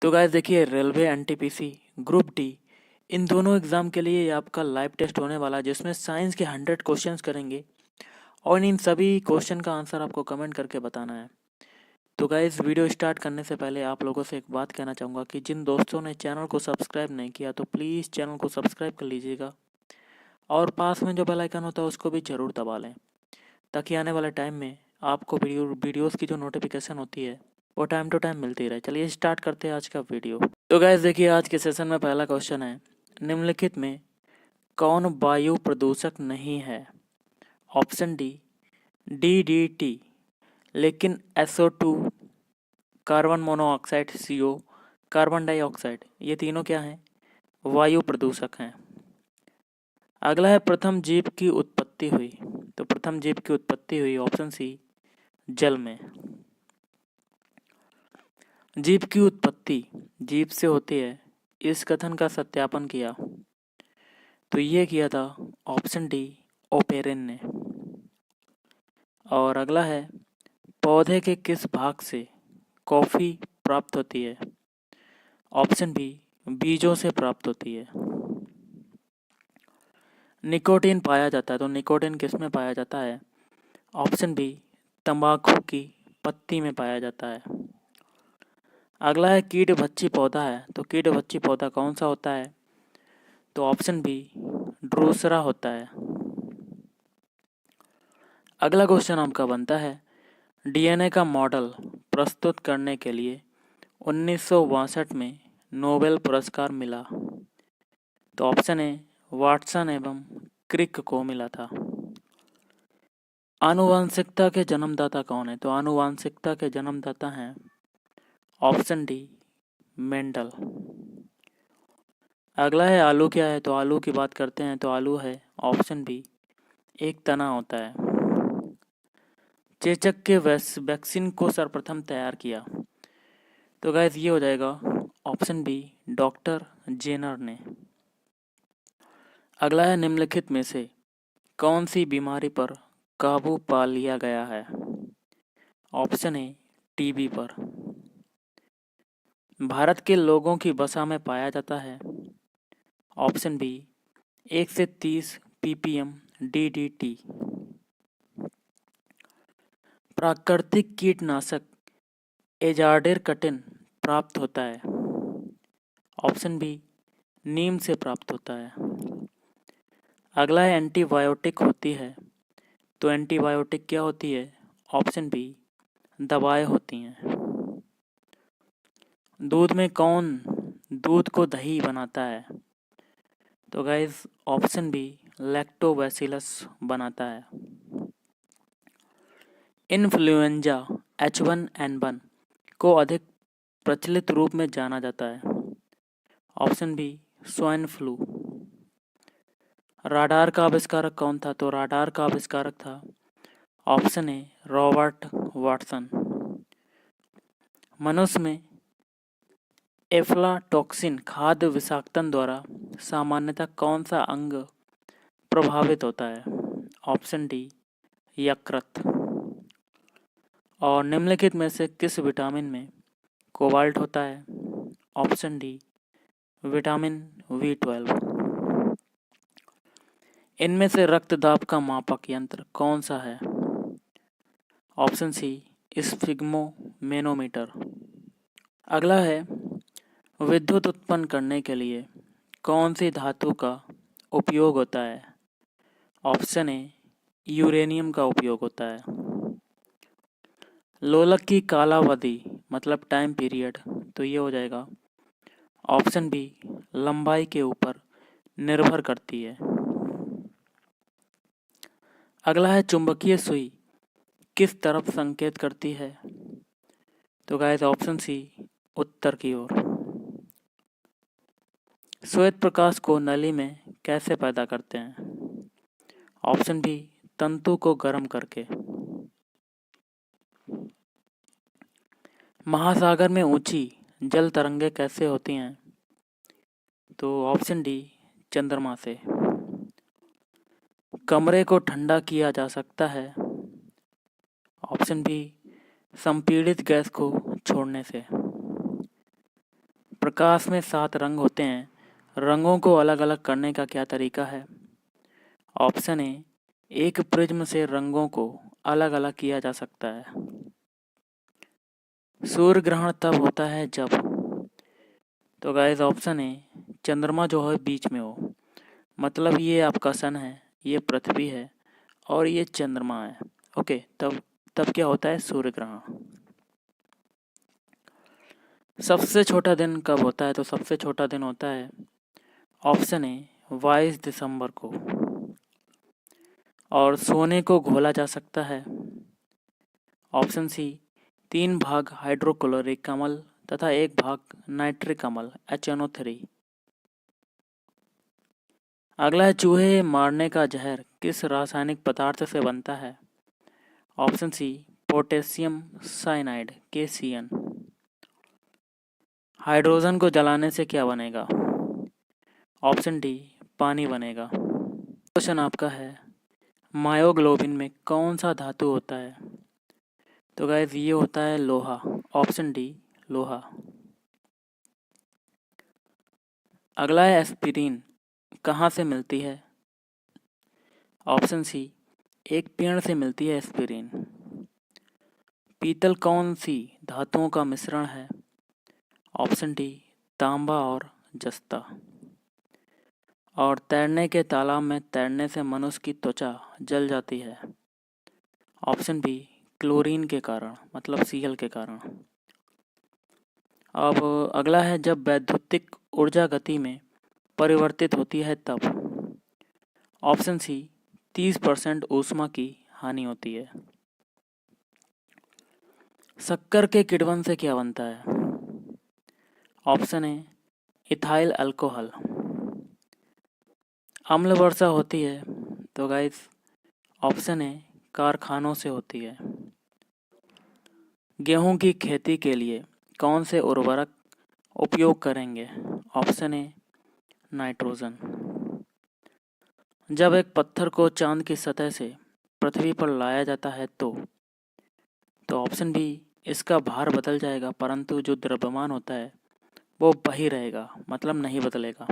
तो गाइस देखिए, railway NTPC group D इन दोनों एग्ज़ाम के लिए ये आपका लाइव टेस्ट होने वाला है, जिसमें साइंस के 100 क्वेश्चंस करेंगे और इन सभी क्वेश्चन का आंसर आपको कमेंट करके बताना है। तो गाइस, वीडियो स्टार्ट करने से पहले आप लोगों से एक बात कहना चाहूँगा कि जिन दोस्तों ने चैनल को सब्सक्राइब नहीं किया तो प्लीज़ चैनल को सब्सक्राइब कर लीजिएगा और पास में जो बेल आइकन होता है उसको भी ज़रूर दबा लें, ताकि आने वाले टाइम में आपको वीडियोज़ की जो नोटिफिकेशन होती है वो टाइम टू टाइम मिलती रहे। चलिए स्टार्ट करते हैं आज का वीडियो। तो गाइस देखिए, आज के सेशन में पहला क्वेश्चन है, निम्नलिखित में कौन वायु प्रदूषक नहीं है? ऑप्शन डी DDT, लेकिन SO2, carbon monoxide CO, carbon dioxide, ये तीनों क्या हैं? वायु प्रदूषक हैं। अगला है, प्रथम जीव की उत्पत्ति हुई। तो प्रथम जीव की उत्पत्ति हुई ऑप्शन सी, जल में। जीव की उत्पत्ति जीव से होती है, इस कथन का सत्यापन किया तो ये किया था ऑप्शन डी, ओपेरिन ने। और अगला है, पौधे के किस भाग से कॉफ़ी प्राप्त होती है? ऑप्शन बी, बीजों से प्राप्त होती है। निकोटीन पाया जाता है, तो निकोटीन किस में पाया जाता है? ऑप्शन बी, तंबाकू की पत्ती में पाया जाता है। अगला है, कीट भक्षी पौधा है, तो कीट भक्षी पौधा कौन सा होता है? तो ऑप्शन बी, ड्रोसरा होता है। अगला क्वेश्चन आपका बनता है, डीएनए का मॉडल प्रस्तुत करने के लिए 1962 में नोबेल पुरस्कार मिला। तो ऑप्शन ए, वाटसन एवं क्रिक को मिला था। आनुवांशिकता के जन्मदाता कौन है? तो आनुवांशिकता के जन्मदाता हैं ऑप्शन डी, मेंडल। अगला है, आलू क्या है? तो आलू की बात करते हैं तो आलू है ऑप्शन बी, एक तना होता है। चेचक के वैक्सीन को सर्वप्रथम तैयार किया। तो गाइस ये हो जाएगा ऑप्शन बी, डॉक्टर जेनर ने। अगला है, निम्नलिखित में से कौन सी बीमारी पर काबू पा लिया गया है? ऑप्शन ए, टीबी पर। भारत के लोगों की वसा में पाया जाता है। ऑप्शन बी, 1 से 30 ppm DDT। प्राकृतिक कीटनाशक एजाडिरकटिन प्राप्त होता है। ऑप्शन बी, नीम से प्राप्त होता है। अगला है, एंटीबायोटिक होती है, तो एंटीबायोटिक क्या होती है? ऑप्शन बी, दवाएं होती हैं। दूध में कौन दूध को दही बनाता है? तो गाइस ऑप्शन बी, लैक्टोबैसिलस बनाता है। इन्फ्लुएंजा H1N1 को अधिक प्रचलित रूप में जाना जाता है। Option B, swine flu. Radar का आविष्कारक कौन था? तो राडार का आविष्कारक था ऑप्शन ए, रॉबर्ट वाटसन। मनुष्य में एफ्लाटॉक्सिन खाद्य विषाक्तन द्वारा सामान्यतः कौन सा अंग प्रभावित होता है? ऑप्शन डी, यकृत। और निम्नलिखित में से किस विटामिन में कोबाल्ट होता है? Option D, vitamin B12। इनमें से रक्तदाब का मापक यंत्र कौन सा है? Option C, sphygmomanometer. अगला है, विद्युत उत्पन्न करने के लिए कौन सी धातु का उपयोग होता है? ऑप्शन ए, यूरेनियम का उपयोग होता है। लोलक की कालावधि मतलब टाइम पीरियड, तो ये हो जाएगा ऑप्शन बी, लंबाई के ऊपर निर्भर करती है। अगला है, चुंबकीय सुई किस तरफ संकेत करती है? तो गाइस ऑप्शन सी, उत्तर की ओर। श्वेत प्रकाश को नली में कैसे पैदा करते हैं? ऑप्शन बी, तंतु को गर्म करके। महासागर में ऊंची जल तरंगें कैसे होती हैं? तो ऑप्शन डी, चंद्रमा से। कमरे को ठंडा किया जा सकता है। ऑप्शन बी, संपीड़ित गैस को छोड़ने से। प्रकाश में 7 रंग होते हैं, रंगों को अलग अलग करने का क्या तरीका है? ऑप्शन ए, एक प्रिज्म से रंगों को अलग अलग किया जा सकता है। सूर्य ग्रहण तब होता है जब, तो गाइस ऑप्शन ए, चंद्रमा जो है बीच में हो, मतलब ये आपका सन है, ये पृथ्वी है और ये चंद्रमा है। ओके, तब क्या होता है? सूर्य ग्रहण। सबसे छोटा दिन कब होता है? तो सबसे छोटा दिन होता है ऑप्शन ए, 22 दिसंबर को। और सोने को घोला जा सकता है ऑप्शन सी, 3 भाग हाइड्रोक्लोरिक अम्ल तथा 1 भाग नाइट्रिक अम्ल HNO3। अगला है चूहे मारने का जहर किस रासायनिक पदार्थ से बनता है? Option C, potassium cyanide KCN। Hydrogen को जलाने से क्या बनेगा? ऑप्शन डी, पानी बनेगा। क्वेश्चन आपका है, मायोग्लोबिन में कौन सा धातु होता है? तो गाइस ये होता है लोहा, ऑप्शन डी, लोहा। अगला है एस्पिरिन कहाँ से मिलती है? ऑप्शन सी, एक पेड़ से मिलती है एस्पिरिन। पीतल कौन सी धातुओं का मिश्रण है? ऑप्शन डी, तांबा और जस्ता। और तैरने के तालाब में तैरने से मनुष्य की त्वचा जल जाती है? ऑप्शन बी, क्लोरीन के कारण, मतलब Cl के कारण। अब अगला है, जब वैद्युतिक ऊर्जा गति में परिवर्तित होती है तब? ऑप्शन सी, 30% ऊष्मा की हानि होती है। शक्कर के किण्वन से क्या बनता है? Option A, ethyl alcohol. अम्ल वर्षा होती है? तो गाइस ऑप्शन ए, कारखानों से होती है। गेहूं की खेती के लिए कौन से उर्वरक उपयोग करेंगे? Option A, nitrogen. जब एक पत्थर को चांद की सतह से पृथ्वी पर लाया जाता है तो ऑप्शन बी, इसका भार बदल जाएगा परंतु जो द्रव्यमान होता है वो वही रहेगा, मतलब नहीं बदलेगा।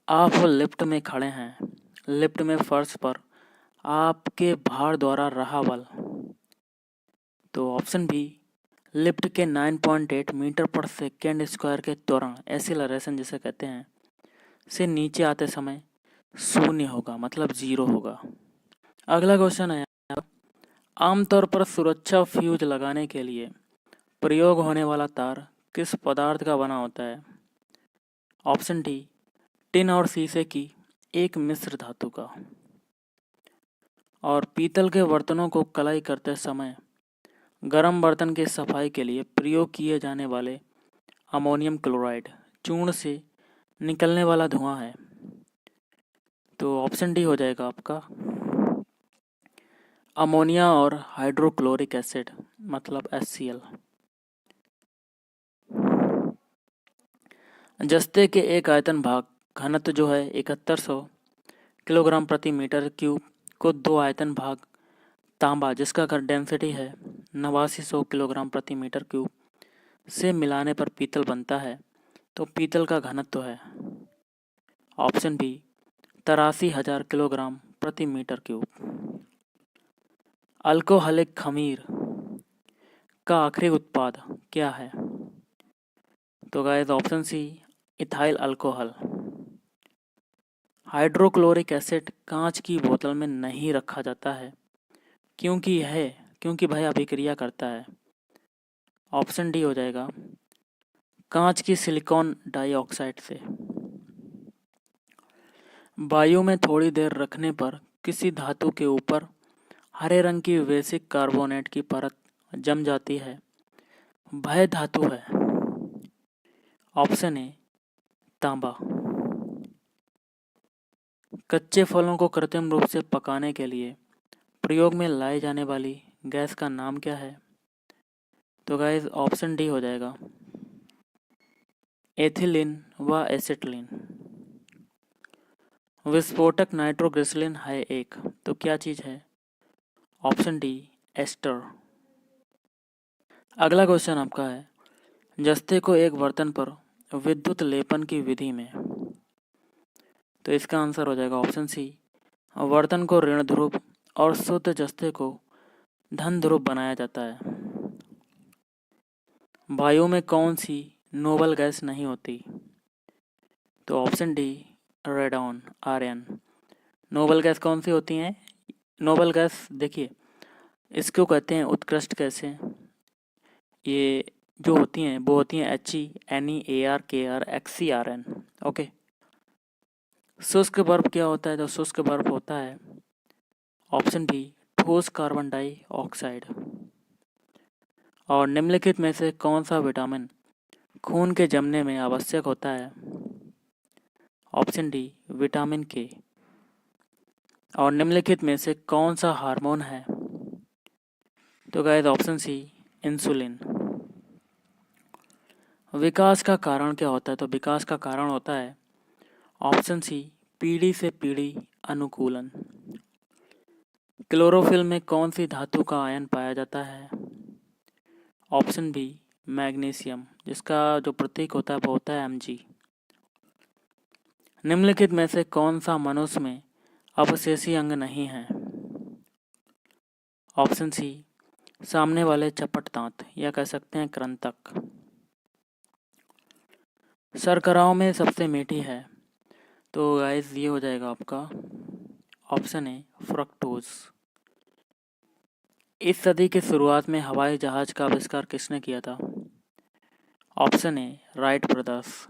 आप लिफ्ट में खड़े हैं, लिफ्ट में फर्श पर आपके भार द्वारा रहा बल, तो ऑप्शन बी, लिफ्ट के 9.8 मीटर पर सेकेंड स्क्वायर के त्वरण, एक्सीलरेशन जिसे कहते हैं, से नीचे आते समय 0 होगा, मतलब 0 होगा। अगला क्वेश्चन है, आमतौर पर सुरक्षा फ्यूज लगाने के लिए प्रयोग होने वाला तार किस पदार्थ का बना होता है? ऑप्शन डी, टिन और शीशे की एक मिश्र धातु का। और पीतल के बर्तनों को कलाई करते समय गर्म बर्तन की सफाई के लिए प्रयोग किए जाने वाले अमोनियम क्लोराइड चूर्ण से निकलने वाला धुआं है? तो ऑप्शन डी हो जाएगा आपका, अमोनिया और हाइड्रोक्लोरिक एसिड, मतलब HCl। जस्ते के एक आयतन भाग घनत्व जो है 7100 किलोग्राम प्रति मीटर क्यूब को 2 आयतन भाग तांबा जिसका डेंसिटी है 8900 किलोग्राम प्रति मीटर क्यूब से मिलाने पर पीतल बनता है, तो पीतल का घनत्व है ऑप्शन बी, 83,000 किलोग्राम प्रति मीटर क्यूब। अल्कोहलिक खमीर का आखिरी उत्पाद क्या है? तो guys option C, ethyl alcohol. Hydrochloric acid कांच की बोतल में नहीं रखा जाता है क्योंकि वह अभिक्रिया करता है। ऑप्शन डी हो जाएगा, कांच की सिलिकॉन डाइऑक्साइड से। वायु में थोड़ी देर रखने पर किसी धातु के ऊपर हरे रंग की वैसिक कार्बोनेट की परत जम जाती है, वह धातु है? ऑप्शन ए, तांबा। कच्चे फलों को कृत्रिम रूप से पकाने के लिए प्रयोग में लाई जाने वाली गैस का नाम क्या है? तो गाइस ऑप्शन डी हो जाएगा, एथिलीन व एसिटिलीन। विस्फोटक नाइट्रोग्लिसरीन है एक, तो क्या चीज़ है? Option D, ester. अगला क्वेश्चन आपका है, जस्ते को एक बर्तन पर विद्युत लेपन की विधि में। तो इसका आंसर हो जाएगा ऑप्शन सी, बर्तन को ऋण ध्रुव और शुद्ध जस्ते को धन ध्रुव बनाया जाता है। वायु में कौन सी नोबल गैस नहीं होती? तो ऑप्शन डी, रेडॉन, आर्यन। नोबल गैस कौन सी होती हैं? नोबल गैस देखिए, इसको कहते हैं उत्कृष्ट गैसें। ये जो होती हैं वो होती हैं HENEARKRXCRN। ओके। शुष्क बर्फ क्या होता है? तो शुष्क बर्फ होता है ऑप्शन बी, ठोस कार्बन डाइऑक्साइड। और निम्नलिखित में से कौन सा विटामिन खून के जमने में आवश्यक होता है? ऑप्शन डी, विटामिन के। और निम्नलिखित में से कौन सा हार्मोन है? तो गाइस ऑप्शन सी, इंसुलिन। विकास का कारण क्या होता है? तो विकास का कारण होता है ऑप्शन सी, पीढ़ी से पीढ़ी अनुकूलन। क्लोरोफिल में कौन सी धातु का आयन पाया जाता है? ऑप्शन बी, मैग्नीशियम, जिसका जो प्रतीक होता है वो होता है Mg। निम्नलिखित में से कौन सा मनुष्य में अवशेषी अंग नहीं है? ऑप्शन सी, सामने वाले चपट दांत या कह सकते हैं कृंतक। शर्कराओं में सबसे मीठी है? तो गाइस ये हो जाएगा आपका ऑप्शन ए, फ्रक्टोज। इस सदी की शुरुआत में हवाई जहाज का आविष्कार किसने किया था? Option A, Wright brothers.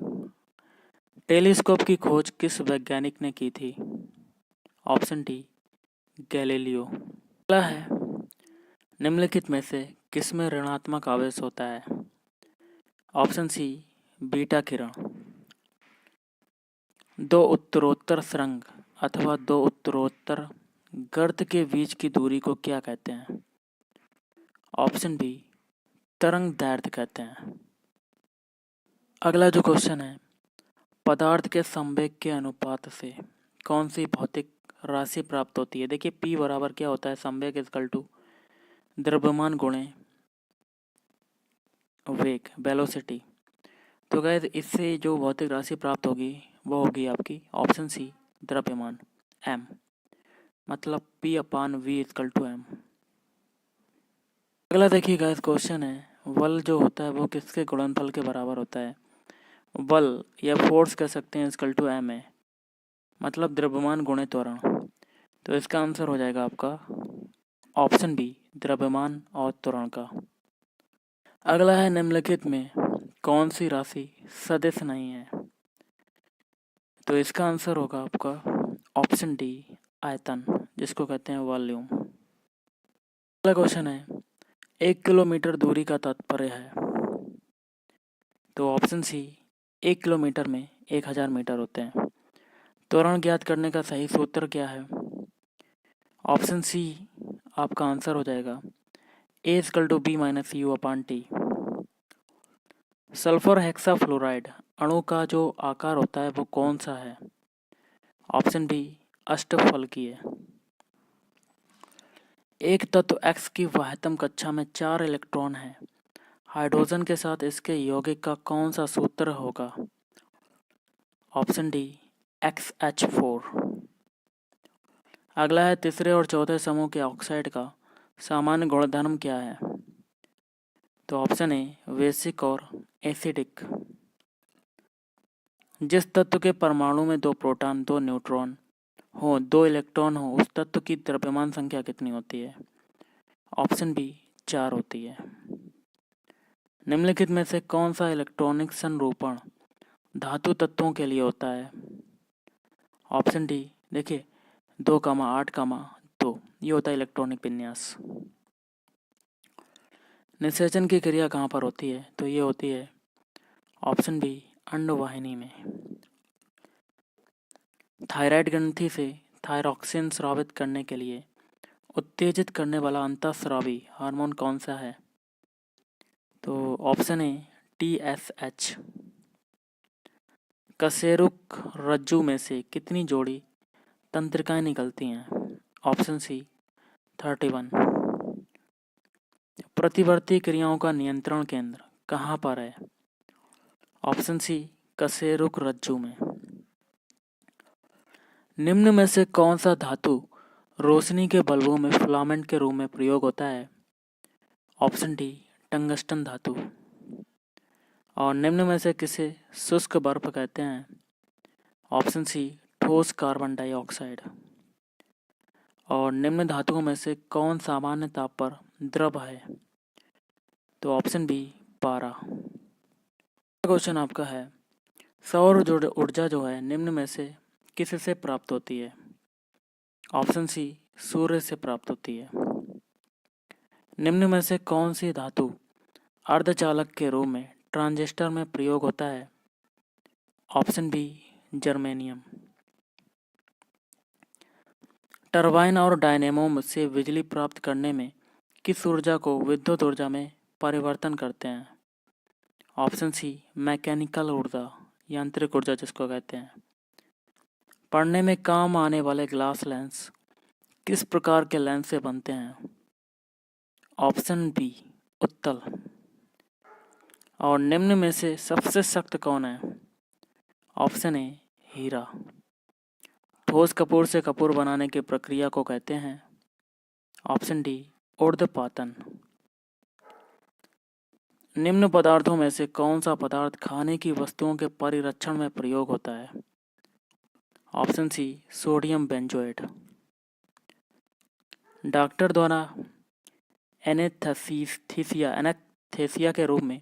Telescope की खोज किस वैज्ञानिक ने की थी? Option D, Galileo. अगला है, निम्नलिखित में से किसमें ऋणात्मक आवेश होता है? ऑप्शन सी, बीटा किरण। दो उत्तरोत्तर सुरंग अथवा दो उत्तरोत्तर गर्त के बीच की दूरी को क्या कहते हैं? ऑप्शन बी, तरंग दैर्ध्य कहते हैं। अगला जो क्वेश्चन है, पदार्थ के संवेग के अनुपात से कौन सी भौतिक राशि प्राप्त होती है? देखिए P बराबर क्या होता है, संवेग इक्वल टू द्रव्यमान गुणे वेग, वेलोसिटी। तो गैस इससे जो भौतिक राशि प्राप्त होगी वो होगी आपकी ऑप्शन सी, द्रव्यमान, m। मतलब P/V इक्वल टू m। अगला देखिए गैस क्वेश्चन है, बल जो होता है वो किसके गुणनफल के बराबर होता है? बल या फोर्स कह सकते हैं इक्वल टू m है, मतलब द्रव्यमान गुणे त्वरण। तो इसका आंसर हो जाएगा आपका ऑप्शन बी, द्रव्यमान और त्वरण का। अगला है, निम्नलिखित में कौन सी राशि सदिश नहीं है? तो इसका आंसर होगा आपका ऑप्शन डी, आयतन, जिसको कहते हैं वॉल्यूम। अगला क्वेश्चन है, 1 किलोमीटर दूरी का तात्पर्य है? तो ऑप्शन सी, 1 किलोमीटर में 1000 मीटर होते हैं। त्वरण ज्ञात करने का सही सूत्र क्या है? ऑप्शन सी आपका आंसर हो जाएगा A equal to B minus U/T। Sulphur hexafluoride अणु का जो आकार होता है वो कौन सा है? ऑप्शन बी, अष्टफलकीय। एक तत्व X की वाह्यतम कक्षा में 4 इलेक्ट्रॉन हैं। हाइड्रोजन के साथ इसके यौगिक का कौन सा सूत्र होगा? Option D, XH4। अगला है, तीसरे और चौथे समूह के ऑक्साइड का सामान्य गुणधर्म क्या है? तो ऑप्शन ए, बेसिक और एसिडिक। जिस तत्व के परमाणु में 2 प्रोटॉन 2 न्यूट्रॉन हो 2 इलेक्ट्रॉन हो उस तत्व की द्रव्यमान संख्या कितनी होती है? ऑप्शन बी, 4 होती है। निम्नलिखित में से कौन सा इलेक्ट्रॉनिक संरूपण धातु तत्वों के लिए होता है? ऑप्शन डी, देखिए 2,8,2 ये होता है इलेक्ट्रॉनिक विन्यास। निषेचन की क्रिया कहाँ पर होती है? तो ये होती है ऑप्शन बी, अंडवाहिनी में। थायराइड ग्रंथि से थायरॉक्सिन स्रावित करने के लिए उत्तेजित करने वाला अंतःस्रावी हार्मोन कौन सा है? तो ऑप्शन ए, TSH। कशेरुक रज्जु में से कितनी जोड़ी तंत्रिकाएं निकलती हैं? Option C, 31। प्रतिवर्ती क्रियाओं का नियंत्रण केंद्र कहाँ पर है? ऑप्शन सी कशेरुक रज्जु में। निम्न में से कौन सा धातु रोशनी के बल्बों में फिलामेंट के रूप में प्रयोग होता है? ऑप्शन डी टंगस्टन धातु। और निम्न में से किसे शुष्क बर्फ कहते हैं? ऑप्शन सी ठोस कार्बन डाइऑक्साइड। और निम्न धातुओं में से कौन सामान्य ताप पर द्रव है? तो ऑप्शन बी पारा। क्वेश्चन आपका है, सौर ऊर्जा जो है निम्न में से किससे प्राप्त होती है? ऑप्शन सी सूर्य से प्राप्त होती है। निम्न में से कौन सी धातु अर्धचालक के रूप में ट्रांजिस्टर में प्रयोग होता है? Option B germanium. टरबाइन और डायनेमो से बिजली प्राप्त करने में किस ऊर्जा को विद्युत ऊर्जा में परिवर्तन करते हैं? ऑप्शन सी मैकेनिकल ऊर्जा, यांत्रिक ऊर्जा जिसको कहते हैं। पढ़ने में काम आने वाले ग्लास लेंस किस प्रकार के लेंस से बनते हैं? ऑप्शन बी उत्तल। और निम्न में से सबसे सख्त कौन है? ऑप्शन ए हीरा। ठोस कपूर से कपूर बनाने की प्रक्रिया को कहते हैं? ऑप्शन डी ऊर्ध्वपातन। निम्न पदार्थों में से कौन सा पदार्थ खाने की वस्तुओं के परिरक्षण में प्रयोग होता है? Option C sodium benzoate. Doctor द्वारा एनेस्थीसिया के रूप में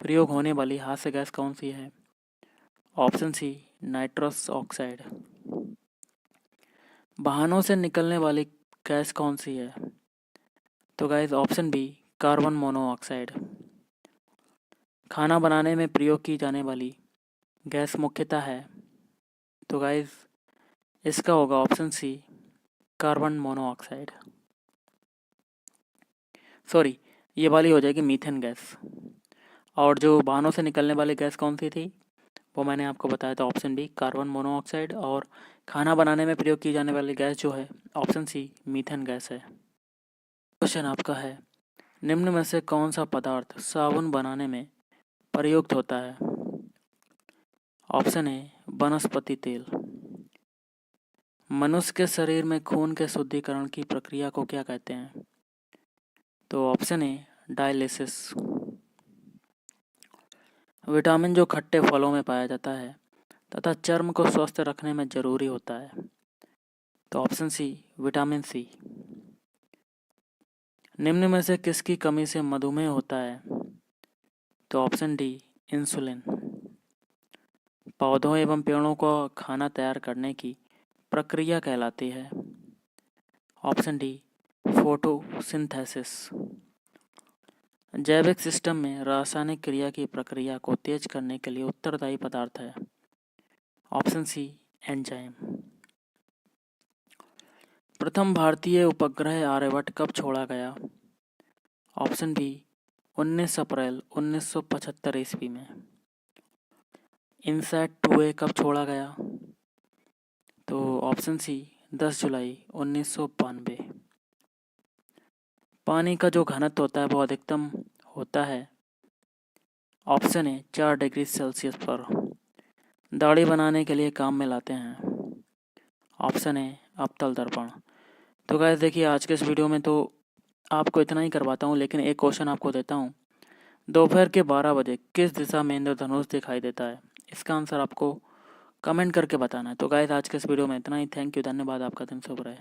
प्रयोग होने वाली हास्य गैस कौन सी है? Option C nitrous oxide. वाहनों से निकलने वाली गैस कौन सी है? तो guys option B carbon monoxide. खाना बनाने में प्रयोग की जाने वाली गैस मुख्यतः है? तो गाइस इसका होगा option C carbon monoxide. Sorry, ये वाली हो जाएगी मीथेन गैस। और जो वाहनों से निकलने वाली गैस कौन सी थी वो मैंने आपको बताया था, ऑप्शन बी कार्बन मोनोऑक्साइड। और खाना बनाने में प्रयोग की जाने वाली गैस जो है ऑप्शन सी मीथेन गैस है। क्वेश्चन आपका है, निम्न में से कौन सा पदार्थ साबुन बनाने में प्रयुक्त होता है? ऑप्शन ए वनस्पति तेल। मनुष्य के शरीर में खून के शुद्धिकरण की प्रक्रिया को क्या कहते हैं? तो ऑप्शन ए डायलिसिस। विटामिन जो खट्टे फलों में पाया जाता है तथा चर्म को स्वस्थ रखने में जरूरी होता है? तो ऑप्शन सी विटामिन सी। निम्न में से किसकी कमी से मधुमेह होता है? तो ऑप्शन डी इंसुलिन। पौधों एवं पेड़ों को खाना तैयार करने की प्रक्रिया कहलाती है? Option D photosynthesis. जैविक सिस्टम में रासायनिक क्रिया की प्रक्रिया को तेज करने के लिए उत्तरदायी पदार्थ है? Option C enzyme. प्रथम भारतीय उपग्रह आर्यभट्ट कब छोड़ा गया? ऑप्शन बी 19 अप्रैल 1975 ईस्वी में। इनसैट 2A कब छोड़ा गया? तो ऑप्शन सी 10 जुलाई 1992। पानी का जो घनत्व होता है वो अधिकतम होता है? ऑप्शन ए 4 डिग्री सेल्सियस पर। दाढ़ी बनाने के लिए काम में लाते हैं? ऑप्शन ए अवतल दर्पण। तो गाइस देखिए, आज के इस वीडियो में तो आपको इतना ही करवाता हूँ, लेकिन एक क्वेश्चन आपको देता हूँ। दोपहर के 12 बजे किस दिशा में इंद्रधनुष दिखाई देता है? इसका आंसर आपको कमेंट करके बताना है। तो गाइस आज के इस वीडियो में इतना ही। थैंक यू, धन्यवाद। आपका दिन शुभ रहे।